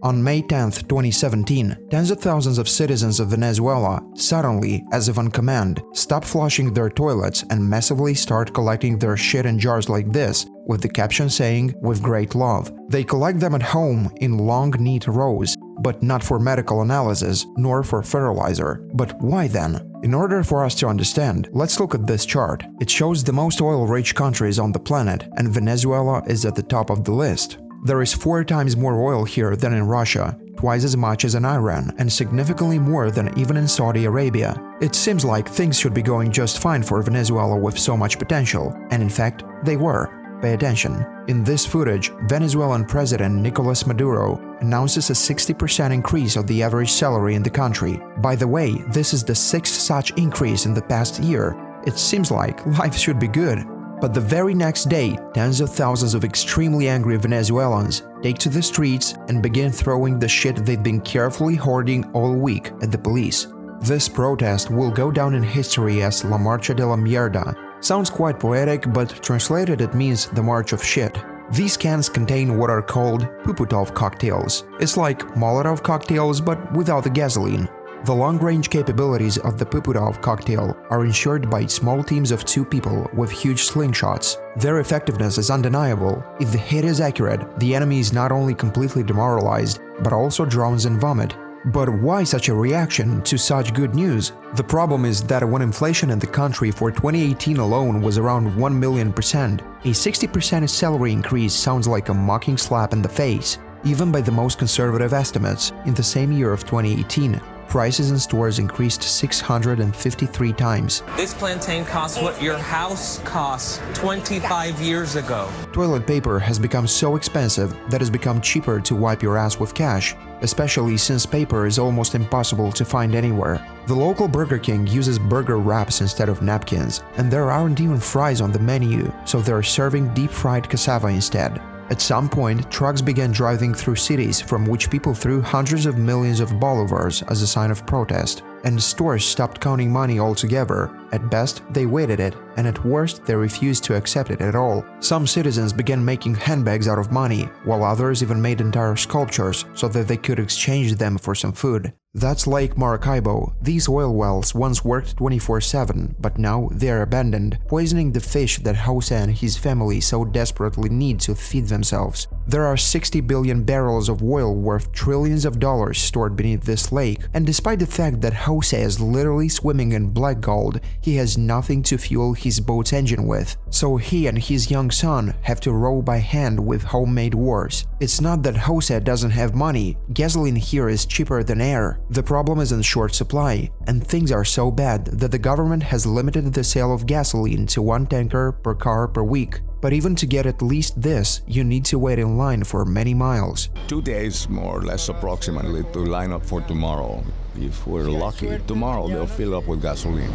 On May 10, 2017, tens of thousands of citizens of Venezuela suddenly, as if on command, stop flushing their toilets and massively start collecting their shit in jars like this, with the caption saying, "With great love." They collect them at home in long, neat rows, but not for medical analysis, nor for fertilizer. But why then? In order for us to understand, let's look at this chart. It shows the most oil-rich countries on the planet, and Venezuela is at the top of the list. There is 4 times more oil here than in Russia, twice as much as in Iran, and significantly more than even in Saudi Arabia. It seems like things should be going just fine for Venezuela with so much potential, and in fact, they were. Pay attention. In this footage, Venezuelan President Nicolás Maduro announces a 60% increase of the average salary in the country. By the way, this is the 6th such increase in the past year. It seems like life should be good. But the very next day, tens of thousands of extremely angry Venezuelans take to the streets and begin throwing the shit they've been carefully hoarding all week at the police. This protest will go down in history as La Marcha de la Mierda. Sounds quite poetic, but translated it means the march of shit. These cans contain what are called Puputov cocktails. It's like Molotov cocktails but without the gasoline. The long-range capabilities of the Puputov cocktail are ensured by small teams of 2 people with huge slingshots. Their effectiveness is undeniable. If the hit is accurate, the enemy is not only completely demoralized, but also drowns in vomit. But why such a reaction to such good news? The problem is that when inflation in the country for 2018 alone was around 1 million%, a 60% salary increase sounds like a mocking slap in the face. Even by the most conservative estimates, in the same year of 2018, prices in stores increased 653 times. This plantain costs what your house costs 25 years ago. Toilet paper has become so expensive that it's become cheaper to wipe your ass with cash, especially since paper is almost impossible to find anywhere. The local Burger King uses burger wraps instead of napkins, and there aren't even fries on the menu, so they're serving deep-fried cassava instead. At some point, trucks began driving through cities from which people threw hundreds of millions of bolivars as a sign of protest, and stores stopped counting money altogether. At best, they waited it, and at worst, they refused to accept it at all. Some citizens began making handbags out of money, while others even made entire sculptures so that they could exchange them for some food. That's Lake Maracaibo. These oil wells once worked 24/7, but now they're abandoned, poisoning the fish that Jose and his family so desperately need to feed themselves. There are 60 billion barrels of oil worth trillions of dollars stored beneath this lake, and despite the fact that Jose is literally swimming in black gold, he has nothing to fuel his boat's engine with. So he and his young son have to row by hand with homemade oars. It's not that Jose doesn't have money. Gasoline here is cheaper than air. The problem is in short supply, and things are so bad that the government has limited the sale of gasoline to 1 tanker per car per week. But even to get at least this, you need to wait in line for many miles. 2 days, more or less approximately, to line up for tomorrow. If we're lucky, tomorrow they'll fill up with gasoline.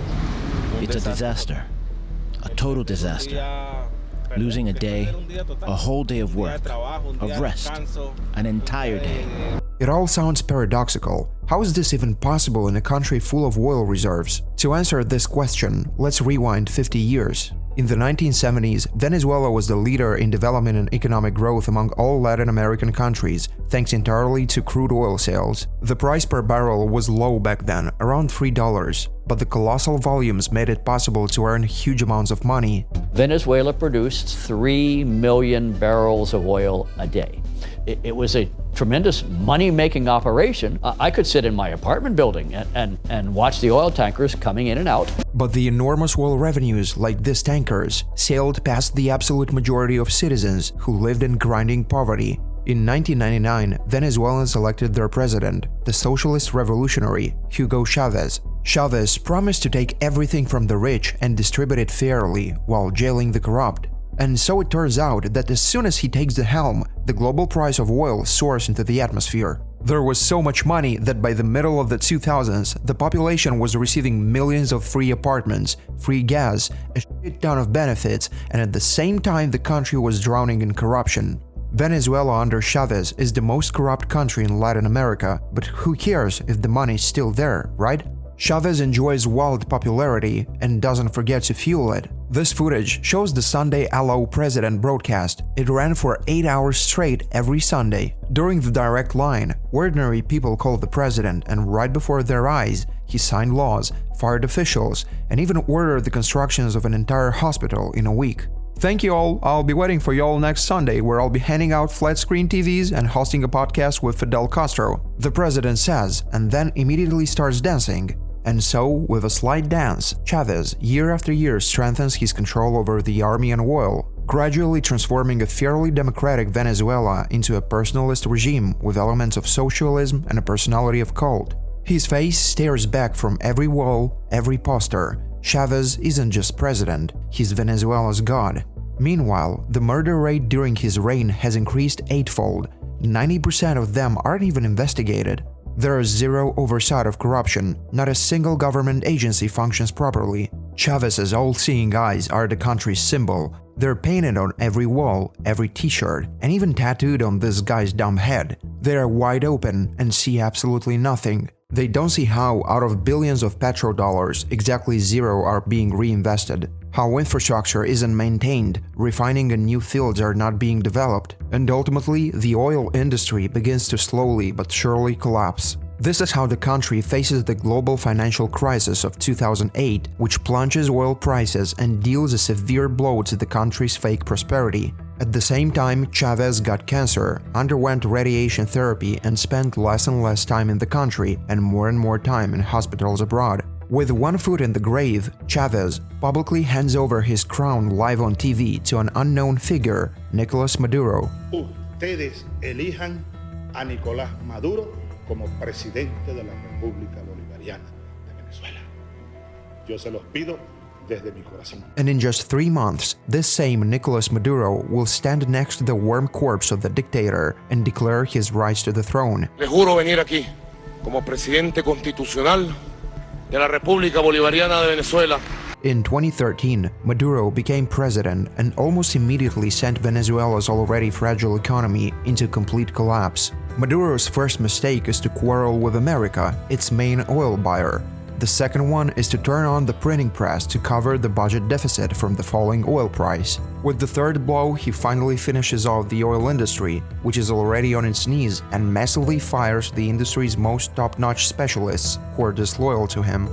It's a disaster. A total disaster. Losing a day, a whole day of work, of rest, an entire day. It all sounds paradoxical. How is this even possible in a country full of oil reserves? To answer this question, let's rewind 50 years. In the 1970s, Venezuela was the leader in development and economic growth among all Latin American countries, thanks entirely to crude oil sales. The price per barrel was low back then, around $3, but the colossal volumes made it possible to earn huge amounts of money. Venezuela produced 3 million barrels of oil a day. It was a tremendous money-making operation. I could sit in my apartment building and watch the oil tankers coming in and out. But the enormous oil revenues, like these tankers, sailed past the absolute majority of citizens who lived in grinding poverty. In 1999, Venezuelans elected their president, the socialist revolutionary Hugo Chávez. Chávez promised to take everything from the rich and distribute it fairly while jailing the corrupt. And so it turns out that as soon as he takes the helm, the global price of oil soars into the atmosphere. There was so much money that by the middle of the 2000s, the population was receiving millions of free apartments, free gas, a shit ton of benefits, and at the same time the country was drowning in corruption. Venezuela under Chávez is the most corrupt country in Latin America, but who cares if the money's still there, right? Chávez enjoys wild popularity and doesn't forget to fuel it. This footage shows the Sunday Allow President broadcast. It ran for 8 hours straight every Sunday. During the direct line, ordinary people called the president, and right before their eyes, he signed laws, fired officials, and even ordered the constructions of an entire hospital in a week. Thank you all. I'll be waiting for you all next Sunday, where I'll be handing out flat-screen TVs and hosting a podcast with Fidel Castro. The president says, and then immediately starts dancing. And so, with a slight dance, Chávez, year after year, strengthens his control over the army and oil, gradually transforming a fairly democratic Venezuela into a personalist regime with elements of socialism and a personality of cult. His face stares back from every wall, every poster. Chávez isn't just president, he's Venezuela's god. Meanwhile, the murder rate during his reign has increased eightfold. 90% of them aren't even investigated. There is zero oversight of corruption, not a single government agency functions properly. Chávez's all-seeing eyes are the country's symbol. They're painted on every wall, every t-shirt, and even tattooed on this guy's dumb head. They are wide open and see absolutely nothing. They don't see how, out of billions of petrodollars, exactly zero are being reinvested, how infrastructure isn't maintained, refining and new fields are not being developed, and ultimately, the oil industry begins to slowly but surely collapse. This is how the country faces the global financial crisis of 2008, which plunges oil prices and deals a severe blow to the country's fake prosperity. At the same time, Chávez got cancer, underwent radiation therapy, and spent less and less time in the country and more time in hospitals abroad. With one foot in the grave, Chávez publicly hands over his crown live on TV to an unknown figure, Nicolás Maduro. Ustedes elijan a Nicolás Maduro como presidente de la República Bolivariana de Venezuela. Yo se los pido desde mi corazón. And in just 3 months, this same Nicolás Maduro will stand next to the warm corpse of the dictator and declare his rise to the throne. Le juro venir aquí como presidente constitucional de la República Bolivariana de Venezuela. In 2013, Maduro became president and almost immediately sent Venezuela's already fragile economy into complete collapse. Maduro's first mistake is to quarrel with America, its main oil buyer. The second one is to turn on the printing press to cover the budget deficit from the falling oil price. With the third blow, he finally finishes off the oil industry, which is already on its knees, and massively fires the industry's most top-notch specialists who are disloyal to him.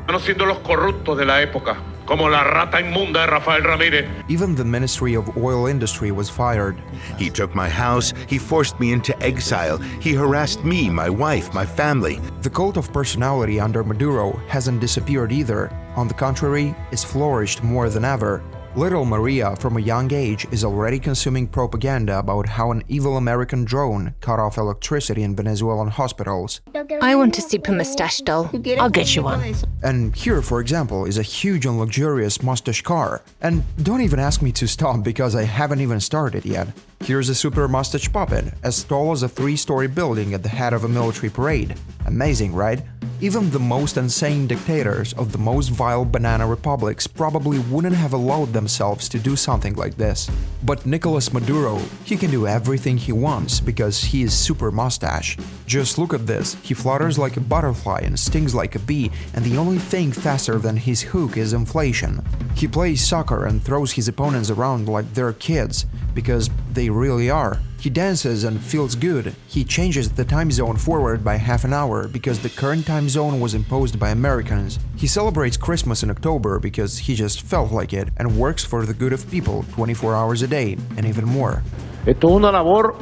Conociendo los corruptos de la época, como la rata inmunda de Rafael Ramírez. Even the Ministry of Oil Industry was fired. He took my house, he forced me into exile, he harassed me, my wife, my family. The cult of personality under Maduro hasn't disappeared either. On the contrary, it's flourished more than ever. Little Maria, from a young age, is already consuming propaganda about how an evil American drone cut off electricity in Venezuelan hospitals. I want a super mustache doll. I'll get you one. And here, for example, is a huge and luxurious mustache car. And don't even ask me to stop because I haven't even started yet. Here's a super mustache puppet, as tall as a 3-story building at the head of a military parade. Amazing, right? Even the most insane dictators of the most vile banana republics probably wouldn't have allowed themselves to do something like this. But Nicolás Maduro, he can do everything he wants because he is super mustache. Just look at this, he flutters like a butterfly and stings like a bee, and the only thing faster than his hook is inflation. He plays soccer and throws his opponents around like they're kids, because they really are. He dances and feels good. He changes the time zone forward by half an hour because the current time zone was imposed by Americans. He celebrates Christmas in October because he just felt like it and works for the good of people 24 hours a day and even more. Esto es una labor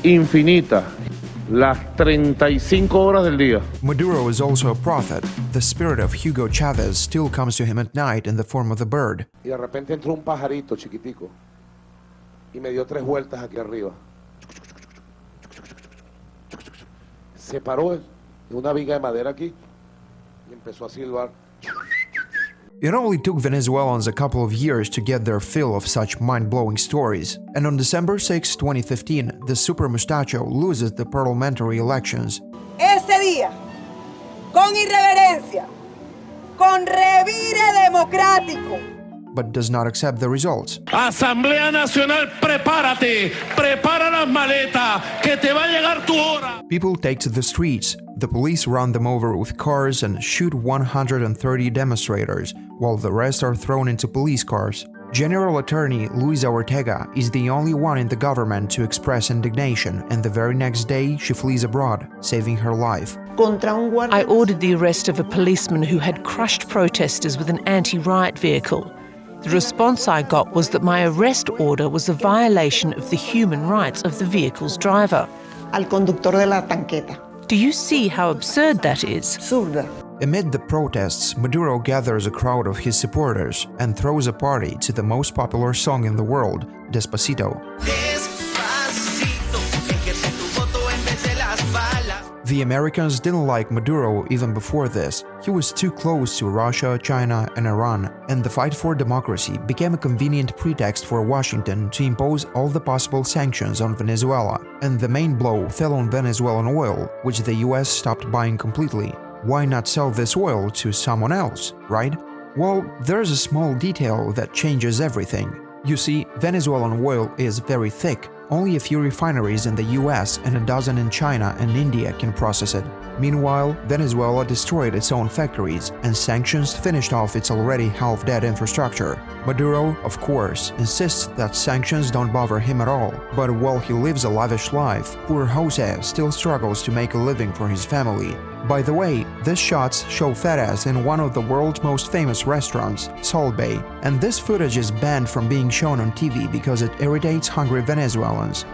infinita, las 35 horas del día. Maduro is also a prophet. The spirit of Hugo Chávez still comes to him at night in the form of a bird. Y de repente entró un pajarito chiquitico y me dio 3 vueltas aquí arriba. Se paró en una viga de madera aquí y empezó a silbar. It only took Venezuelans a couple of years to get their fill of such mind-blowing stories. And on December 6, 2015, the Super Mustacho loses the parliamentary elections. Ese día, con irreverencia, con revire democrático. but does not accept the results. Asamblea Nacional, prepárate, prepara las maletas, que te va a llegar tu hora. People take to the streets. The police run them over with cars and shoot 130 demonstrators, while the rest are thrown into police cars. General Attorney Luisa Ortega is the only one in the government to express indignation, and the very next day she flees abroad, saving her life. I ordered the arrest of a policeman who had crushed protesters with an anti-riot vehicle. The response I got was that my arrest order was a violation of the human rights of the vehicle's driver. Do you see how absurd that is? Amid the protests, Maduro gathers a crowd of his supporters and throws a party to the most popular song in the world, Despacito. The Americans didn't like Maduro even before this. He was too close to Russia, China, and Iran, and the fight for democracy became a convenient pretext for Washington to impose all the possible sanctions on Venezuela, and the main blow fell on Venezuelan oil, which the US stopped buying completely. Why not sell this oil to someone else, right? Well, there's a small detail that changes everything. You see, Venezuelan oil is very thick. Only a few refineries in the US and a dozen in China and India can process it. Meanwhile, Venezuela destroyed its own factories, and sanctions finished off its already half-dead infrastructure. Maduro, of course, insists that sanctions don't bother him at all, but while he lives a lavish life, poor Jose still struggles to make a living for his family. By the way, these shots show Fat-ass in one of the world's most famous restaurants, Salt Bay, and this footage is banned from being shown on TV because it irritates hungry Venezuelans.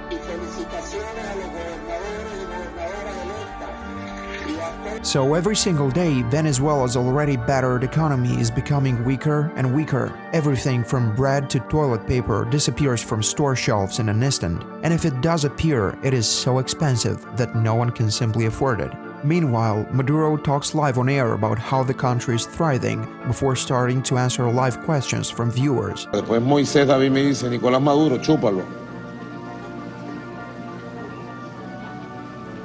So every single day, Venezuela's already battered economy is becoming weaker and weaker. Everything from bread to toilet paper disappears from store shelves in an instant, and if it does appear, it is so expensive that no one can simply afford it. Meanwhile, Maduro talks live on air about how the country is thriving before starting to answer live questions from viewers. Después Moisés David me dice, Nicolás Maduro, chúpalo.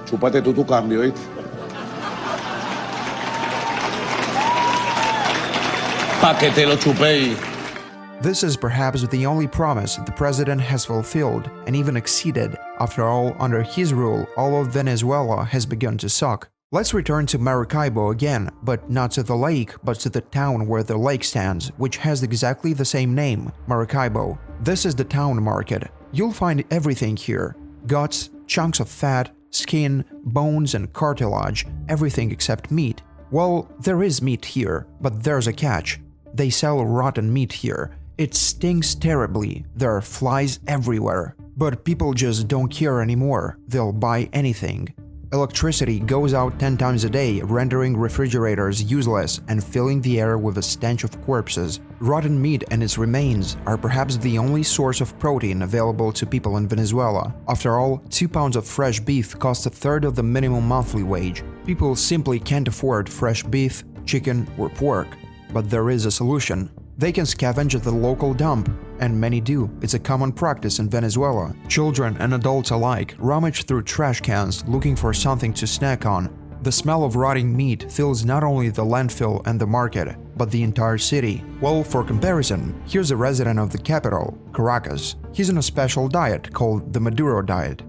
Chúpate tú tu cambio, ¿viste? Pa' que te lo chupéis. This is perhaps the only promise the president has fulfilled and even exceeded. After all, under his rule, all of Venezuela has begun to suck. Let's return to Maracaibo again, but not to the lake, but to the town where the lake stands, which has exactly the same name, Maracaibo. This is the town market. You'll find everything here: guts, chunks of fat, skin, bones and cartilage, everything except meat. Well, there is meat here, but there's a catch. They sell rotten meat here. It stinks terribly, there are flies everywhere. But people just don't care anymore, they'll buy anything. Electricity goes out 10 times a day, rendering refrigerators useless and filling the air with a stench of corpses. Rotten meat and its remains are perhaps the only source of protein available to people in Venezuela. After all, 2 pounds of fresh beef cost a third of the minimum monthly wage. People simply can't afford fresh beef, chicken, or pork. But there is a solution. They can scavenge at the local dump, and many do. It's a common practice in Venezuela. Children and adults alike rummage through trash cans looking for something to snack on. The smell of rotting meat fills not only the landfill and the market, but the entire city. Well, for comparison, here's a resident of the capital, Caracas. He's on a special diet called the Maduro diet.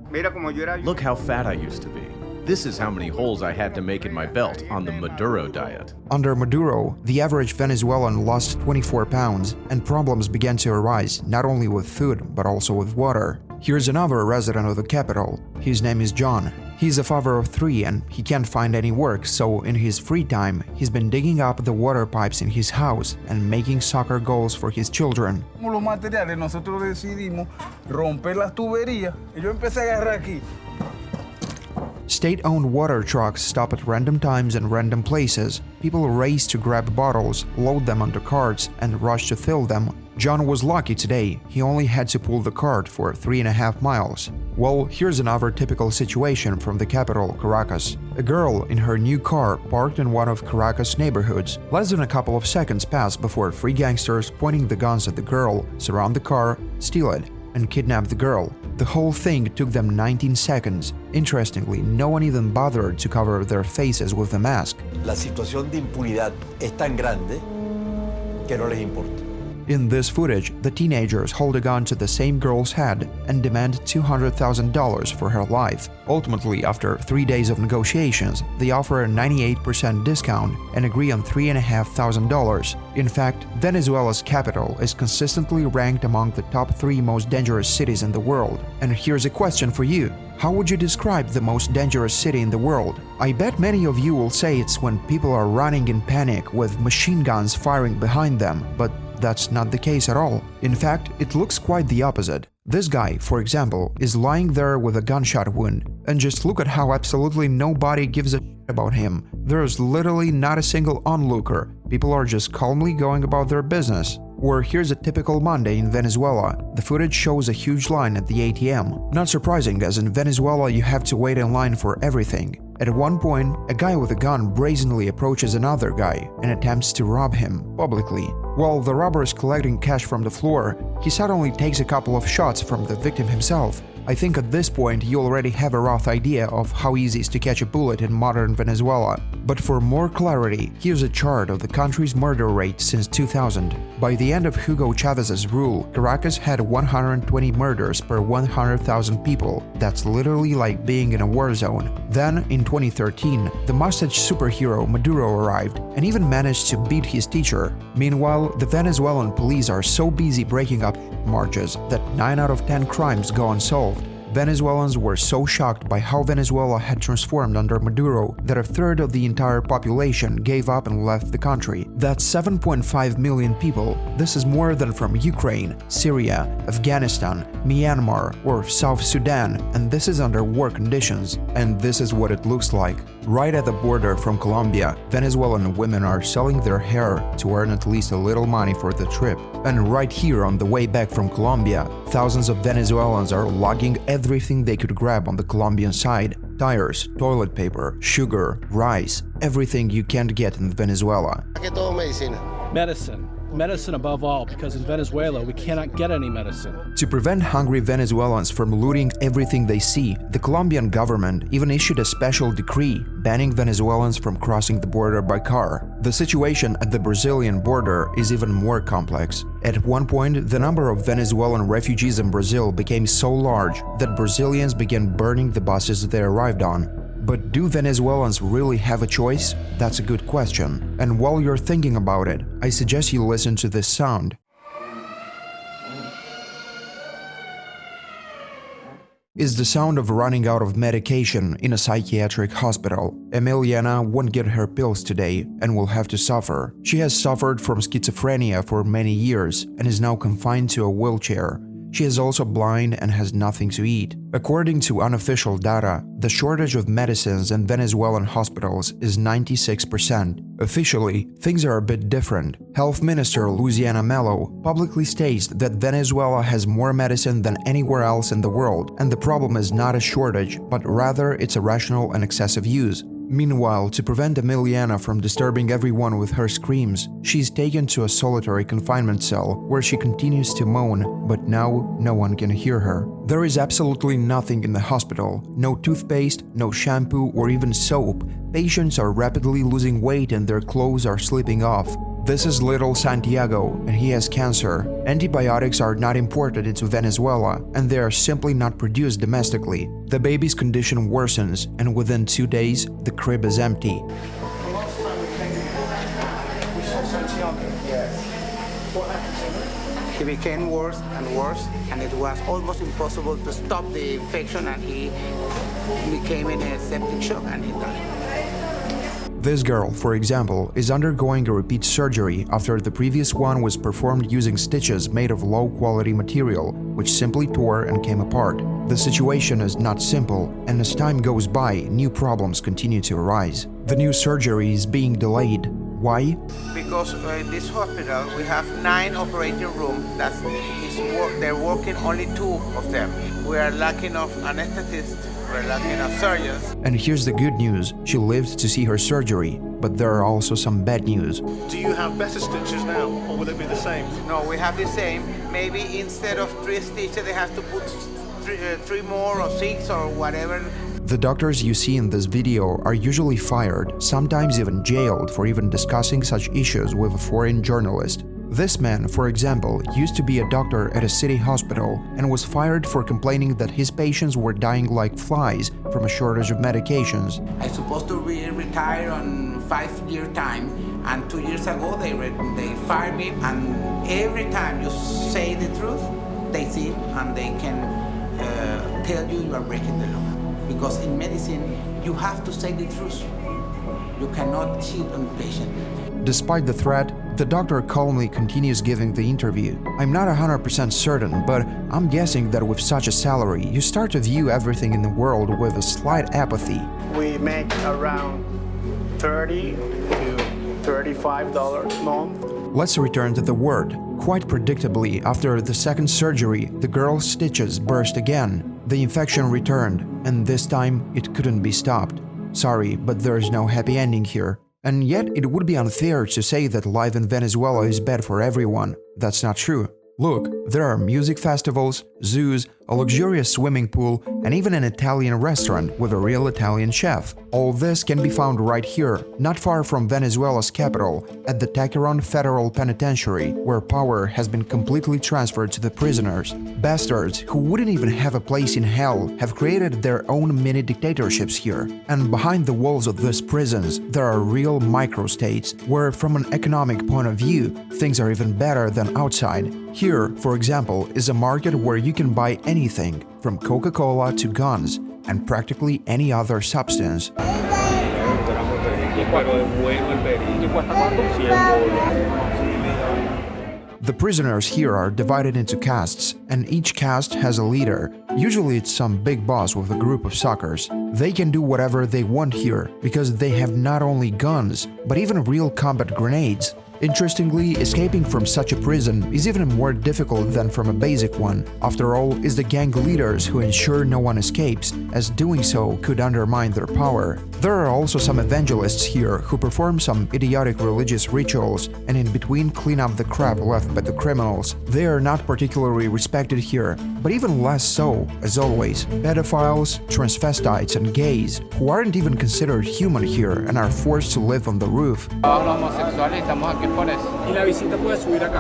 Look how fat I used to be. This is how many holes I had to make in my belt on the Maduro diet. Under Maduro, the average Venezuelan lost 24 pounds, and problems began to arise not only with food but also with water. Here's another resident of the capital. His name is John. He's a father of 3 and he can't find any work, so in his free time, he's been digging up the water pipes in his house and making soccer goals for his children. Los materiales, nosotros decidimos romper las tuberías y yo empecé a agarrar aquí. State-owned water trucks stop at random times and random places. People race to grab bottles, load them onto carts, and rush to fill them. John was lucky today. He only had to pull the cart for 3.5 miles. Well, here's another typical situation from the capital, Caracas. A girl in her new car parked in one of Caracas' neighborhoods. Less than a couple of seconds pass before 3 gangsters pointing the guns at the girl surround the car, steal it, and kidnap the girl. The whole thing took them 19 seconds. Interestingly, no one even bothered to cover their faces with a mask. La situación de impunidad es tan grande que no les importa. In this footage, the teenagers hold a gun to the same girl's head and demand $200,000 for her life. Ultimately, after 3 days of negotiations, they offer a 98% discount and agree on $3,500. In fact, Venezuela's capital is consistently ranked among the top 3 most dangerous cities in the world. And here's a question for you. How would you describe the most dangerous city in the world? I bet many of you will say it's when people are running in panic with machine guns firing behind them, but that's not the case at all. In fact, it looks quite the opposite. This guy, for example, is lying there with a gunshot wound, and just look at how absolutely nobody gives a shit about him. There's literally not a single onlooker. People are just calmly going about their business. Or here's a typical Monday in Venezuela. The footage shows a huge line at the ATM. Not surprising, as in Venezuela you have to wait in line for everything. At one point, a guy with a gun brazenly approaches another guy and attempts to rob him publicly. While the robber is collecting cash from the floor, he suddenly takes a couple of shots from the victim himself. I think at this point you already have a rough idea of how easy it is to catch a bullet in modern Venezuela. But for more clarity, here's a chart of the country's murder rate since 2000. By the end of Hugo Chávez's rule, Caracas had 120 murders per 100,000 people. That's literally like being in a war zone. Then, in 2013, the mustache superhero Maduro arrived and even managed to beat his teacher. Meanwhile, the Venezuelan police are so busy breaking up marches that 9 out of 10 crimes go unsolved. Venezuelans were so shocked by how Venezuela had transformed under Maduro that a third of the entire population gave up and left the country. That's 7.5 million people. This is more than from Ukraine, Syria, Afghanistan, Myanmar, or South Sudan, and this is under war conditions. And this is what it looks like. Right at the border from Colombia, Venezuelan women are selling their hair to earn at least a little money for the trip. And right here on the way back from Colombia, thousands of Venezuelans are lugging everything they could grab on the Colombian side. Tires, toilet paper, sugar, rice, everything you can't get in Venezuela. Medicine above all, because in Venezuela we cannot get any medicine. To prevent hungry Venezuelans from looting everything they see, the Colombian government even issued a special decree banning Venezuelans from crossing the border by car. The situation at the Brazilian border is even more complex. At one point, the number of Venezuelan refugees in Brazil became so large that Brazilians began burning the buses they arrived on. But do Venezuelans really have a choice? That's a good question. And while you're thinking about it, I suggest you listen to this sound. It's the sound of running out of medication in a psychiatric hospital. Emiliana won't get her pills today and will have to suffer. She has suffered from schizophrenia for many years and is now confined to a wheelchair. She is also blind and has nothing to eat. According to unofficial data, the shortage of medicines in Venezuelan hospitals is 96%. Officially, things are a bit different. Health Minister Luciana Mello publicly states that Venezuela has more medicine than anywhere else in the world, and the problem is not a shortage, but rather its irrational and excessive use. Meanwhile, to prevent Emiliana from disturbing everyone with her screams, she's taken to a solitary confinement cell where she continues to moan, but now no one can hear her. There is absolutely nothing in the hospital, no toothpaste, no shampoo or even soap. Patients are rapidly losing weight and their clothes are slipping off. This is little Santiago, and he has cancer. Antibiotics are not imported into Venezuela, and they are simply not produced domestically. The baby's condition worsens, and within 2 days, the crib is empty. He became worse and worse, and it was almost impossible to stop the infection, and he became in a septic shock and he died. This girl, for example, is undergoing a repeat surgery after the previous one was performed using stitches made of low-quality material, which simply tore and came apart. The situation is not simple, and as time goes by, new problems continue to arise. The new surgery is being delayed. Why? Because in this hospital we have 9 operating rooms. They're working only 2 of them. We are lacking of anesthetists. We're lacking of surgeons. And here's the good news. She lived to see her surgery, but there are also some bad news. Do you have better stitches now, or will it be the same? No, we have the same. Maybe instead of 3 stitches, they have to put 3 more or 6 or whatever. The doctors you see in this video are usually fired, sometimes even jailed for even discussing such issues with a foreign journalist. This man, for example, used to be a doctor at a city hospital and was fired for complaining that his patients were dying like flies from a shortage of medications. I'm supposed to be retired on 5-year time, and 2 years ago they fired me, and every time you say the truth, they see and they can tell you are breaking the law. Because in medicine, you have to say the truth. You cannot cheat on the patient. Despite the threat, the doctor calmly continues giving the interview. I'm not 100% certain, but I'm guessing that with such a salary, you start to view everything in the world with a slight apathy. We make around $30 to $35 a month. Let's return to the word. Quite predictably, after the second surgery, the girl's stitches burst again. The infection returned, and this time it couldn't be stopped. Sorry, but there's no happy ending here. And yet, it would be unfair to say that life in Venezuela is bad for everyone. That's not true. Look, there are music festivals, zoos, a luxurious swimming pool, and even an Italian restaurant with a real Italian chef. All this can be found right here, not far from Venezuela's capital, at the Taqueron Federal Penitentiary, where power has been completely transferred to the prisoners. Bastards who wouldn't even have a place in hell have created their own mini dictatorships here. And behind the walls of these prisons, there are real microstates, where from an economic point of view, things are even better than outside. Here, for example, is a market where you can buy anything, from Coca-Cola to guns, and practically any other substance. The prisoners here are divided into castes, and each caste has a leader. Usually it's some big boss with a group of suckers. They can do whatever they want here, because they have not only guns, but even real combat grenades. Interestingly, escaping from such a prison is even more difficult than from a basic one. After all, it's the gang leaders who ensure no one escapes, as doing so could undermine their power. There are also some evangelists here who perform some idiotic religious rituals and in between clean up the crap left by the criminals. They are not particularly respected here, but even less so, as always, pedophiles, transvestites and gays, who aren't even considered human here and are forced to live on the roof.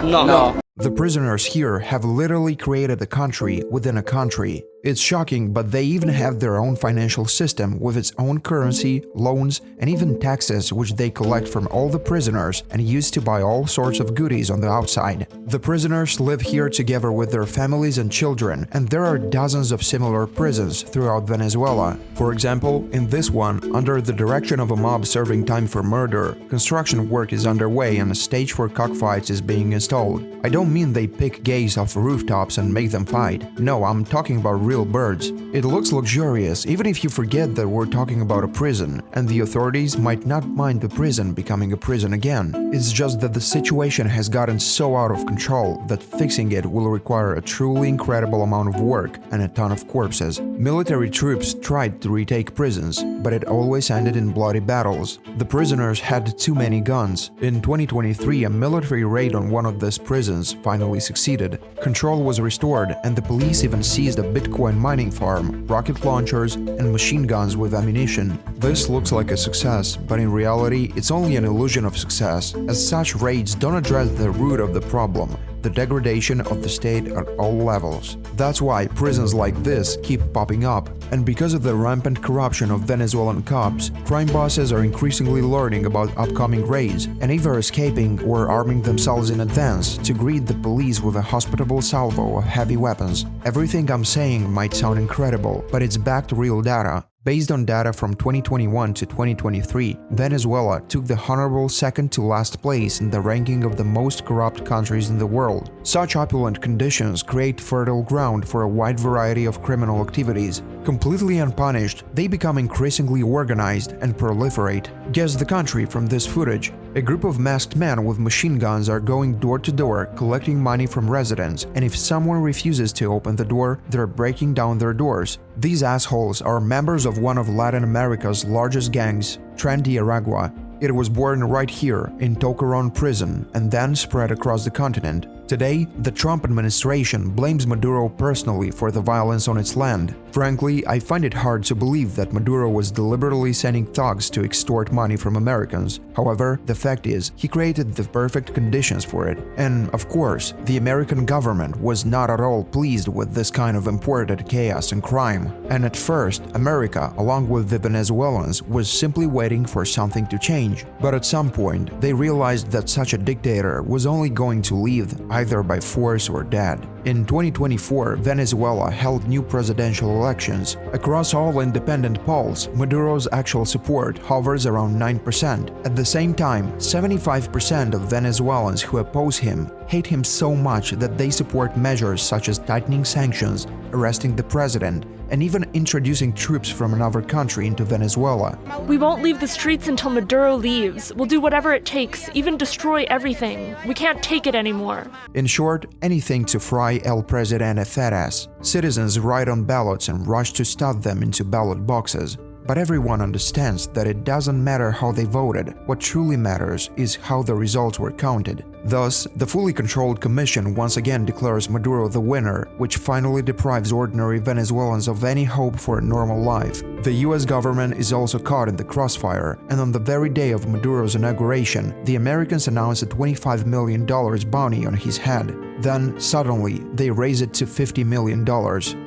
No. The prisoners here have literally created a country within a country. It's shocking, but they even have their own financial system with its own currency, loans, and even taxes which they collect from all the prisoners and use to buy all sorts of goodies on the outside. The prisoners live here together with their families and children, and there are dozens of similar prisons throughout Venezuela. For example, in this one, under the direction of a mob serving time for murder, construction work is underway and a stage for cockfights is being installed. I don't mean they pick gays off rooftops and make them fight. No, I'm talking about real birds. It looks luxurious, even if you forget that we're talking about a prison, and the authorities might not mind the prison becoming a prison again. It's just that the situation has gotten so out of control that fixing it will require a truly incredible amount of work and a ton of corpses. Military troops tried to retake prisons, but it always ended in bloody battles. The prisoners had too many guns. In 2023, a military raid on one of these prisons finally succeeded. Control was restored, and the police even seized a Bitcoin mining farm, rocket launchers, and machine guns with ammunition. This looks like a success, but in reality, it's only an illusion of success, as such raids don't address the root of the problem, the degradation of the state at all levels. That's why prisons like this keep popping up, and because of the rampant corruption of Venezuelan cops, crime bosses are increasingly learning about upcoming raids and either escaping or arming themselves in advance to greet the police with a hospitable salvo of heavy weapons. Everything I'm saying might sound incredible, but it's backed real data. Based on data from 2021 to 2023, Venezuela took the honorable second to last place in the ranking of the most corrupt countries in the world. Such opulent conditions create fertile ground for a wide variety of criminal activities. Completely unpunished, they become increasingly organized and proliferate. Guess the country from this footage. A group of masked men with machine guns are going door to door collecting money from residents, and if someone refuses to open the door, they're breaking down their doors. These assholes are members of one of Latin America's largest gangs, Tren de Aragua. It was born right here in Taqueron prison and then spread across the continent. Today, the Trump administration blames Maduro personally for the violence on its land. Frankly, I find it hard to believe that Maduro was deliberately sending thugs to extort money from Americans. However, the fact is, he created the perfect conditions for it. And, of course, the American government was not at all pleased with this kind of imported chaos and crime. And at first, America, along with the Venezuelans, was simply waiting for something to change. But at some point, they realized that such a dictator was only going to leave, either by force or dead. In 2024, Venezuela held new presidential elections. Across all independent polls, Maduro's actual support hovers around 9%. At the same time, 75% of Venezuelans who oppose him hate him so much that they support measures such as tightening sanctions, arresting the president, and even introducing troops from another country into Venezuela. We won't leave the streets until Maduro leaves. We'll do whatever it takes, even destroy everything. We can't take it anymore. In short, anything to fry El Presidente fat ass. Citizens write on ballots and rush to stuff them into ballot boxes. But everyone understands that it doesn't matter how they voted. What truly matters is how the results were counted. Thus, the fully controlled commission once again declares Maduro the winner, which finally deprives ordinary Venezuelans of any hope for a normal life. The US government is also caught in the crossfire, and on the very day of Maduro's inauguration, the Americans announced a $25 million bounty on his head. Then, suddenly, they raise it to $50 million.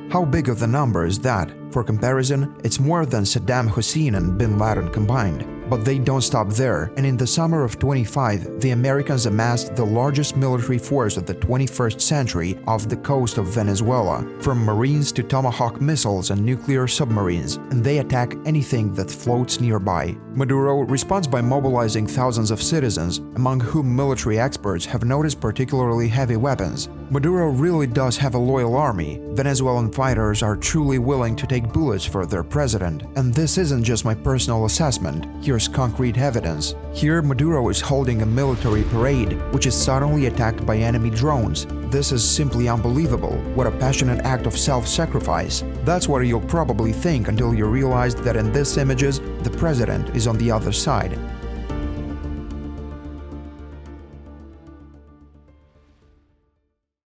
How big of a number is that? For comparison, it's more than Saddam Hussein and Bin Laden combined. But they don't stop there, and in the summer of 25, the Americans amassed the largest military force of the 21st century off the coast of Venezuela, from Marines to Tomahawk missiles and nuclear submarines, and they attack anything that floats nearby. Maduro responds by mobilizing thousands of citizens, among whom military experts have noticed particularly heavy weapons. Maduro really does have a loyal army. Venezuelan fighters are truly willing to take bullets for their president. And this isn't just my personal assessment. Here's concrete evidence. Here, Maduro is holding a military parade, which is suddenly attacked by enemy drones. This is simply unbelievable. What a passionate act of self-sacrifice. That's what you'll probably think until you realize that in these images, the president is on the other side.